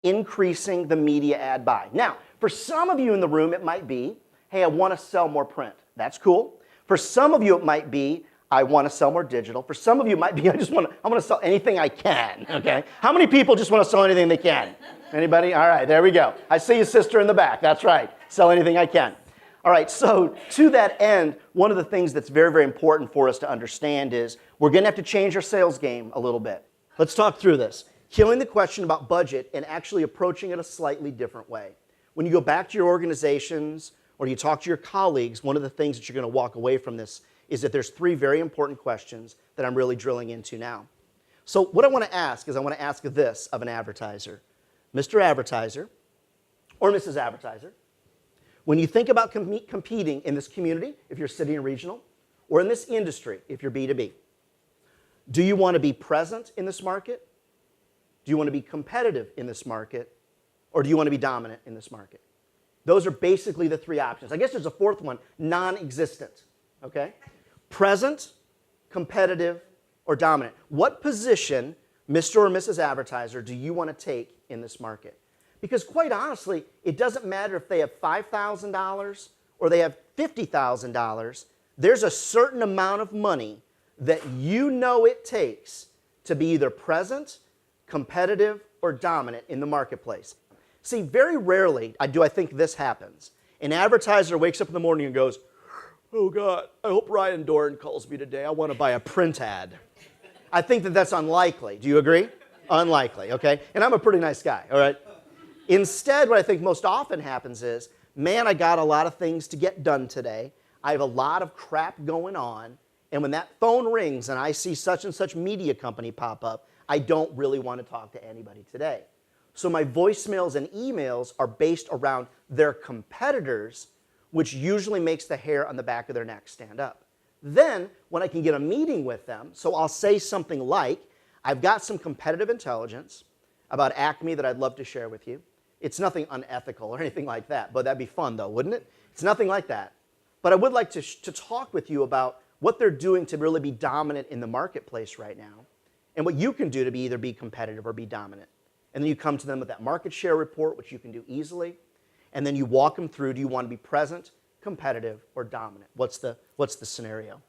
increasing the media ad buy. Now, for some of you in the room, it might be, hey, I want to sell more print. That's cool. For some of you, it might be, I want to sell more digital. For some of you, it might be, I want to sell anything I can, okay? How many people just want to sell anything they can? Anybody? All right, there we go. I see your sister in the back. That's right. Sell anything I can. All right, so to that end, one of the things that's very, very important for us to understand is we're going to have to change our sales game a little bit. Let's talk through this. Killing the question about budget and actually approaching it a slightly different way. When you go back to your organizations or you talk to your colleagues, one of the things that you're going to walk away from this is that there's 3 very important questions that I'm really drilling into now. So what I want to ask is I want to ask this of an advertiser. Mr. Advertiser or Mrs. Advertiser, when you think about competing in this community, if you're city and regional, or in this industry, if you're B2B, do you want to be present in this market? Do you want to be competitive in this market? Or do you want to be dominant in this market? Those are basically the 3 options. I guess there's a 4th one, non-existent, okay? Present, competitive, or dominant. What position, Mr. or Mrs. Advertiser, do you want to take in this market? Because quite honestly, it doesn't matter if they have $5,000 or they have $50,000. There's a certain amount of money that you know it takes to be either present, competitive, or dominant in the marketplace. See, very rarely do I think this happens. An advertiser wakes up in the morning and goes, oh God, I hope Ryan Dohrn calls me today. I want to buy a print ad. I think that that's unlikely. Do you agree? Unlikely, okay? And I'm a pretty nice guy, all right? Instead, what I think most often happens is, man, I got a lot of things to get done today. I have a lot of crap going on. And when that phone rings and I see such and such media company pop up, I don't really want to talk to anybody today. So my voicemails and emails are based around their competitors, which usually makes the hair on the back of their neck stand up. Then, when I can get a meeting with them, so I'll say something like, I've got some competitive intelligence about Acme that I'd love to share with you. It's nothing unethical or anything like that, but that'd be fun though, wouldn't it? It's nothing like that. But I would like to talk with you about what they're doing to really be dominant in the marketplace right now, and what you can do to either be competitive or be dominant. And then you come to them with that market share report, which you can do easily, and then you walk them through, do you want to be present, competitive, or dominant? What's the scenario?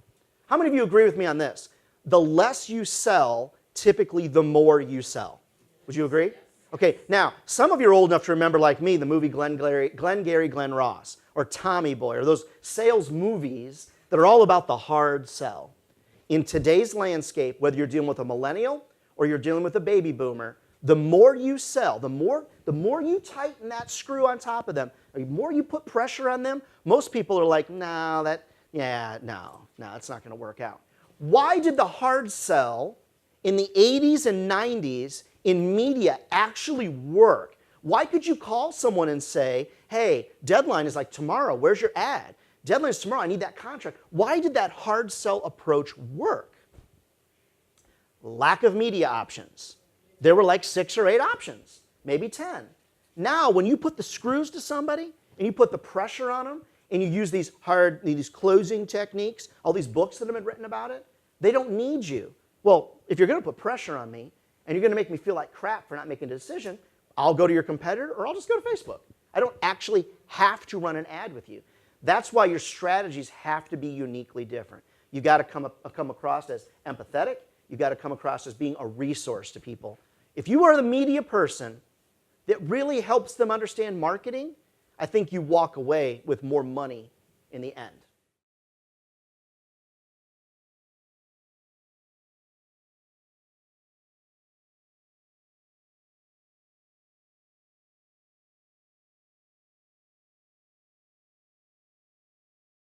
How many of you agree with me on this? The less you sell, typically the more you sell. Would you agree? Okay, now, some of you are old enough to remember, like me, the movie Glengarry, Glen Ross, or Tommy Boy, or those sales movies that are all about the hard sell. In today's landscape, whether you're dealing with a millennial or you're dealing with a baby boomer, the more you sell, the more you tighten that screw on top of them, the more you put pressure on them, most people are like, no, it's not going to work out. Why did the hard sell in the 80s and 90s in media actually work? Why could you call someone and say, hey, deadline is like tomorrow, where's your ad? Deadline is tomorrow, I need that contract. Why did that hard sell approach work? Lack of media options. There were like 6 or 8 options, maybe 10. Now, when you put the screws to somebody and you put the pressure on them and you use these closing techniques, all these books that have been written about it, they don't need you. Well, if you're going to put pressure on me and you're going to make me feel like crap for not making a decision, I'll go to your competitor or I'll just go to Facebook. I don't actually have to run an ad with you. That's why your strategies have to be uniquely different. You've got to come across as empathetic. You've got to come across as being a resource to people. If you are the media person that really helps them understand marketing, I think you walk away with more money in the end.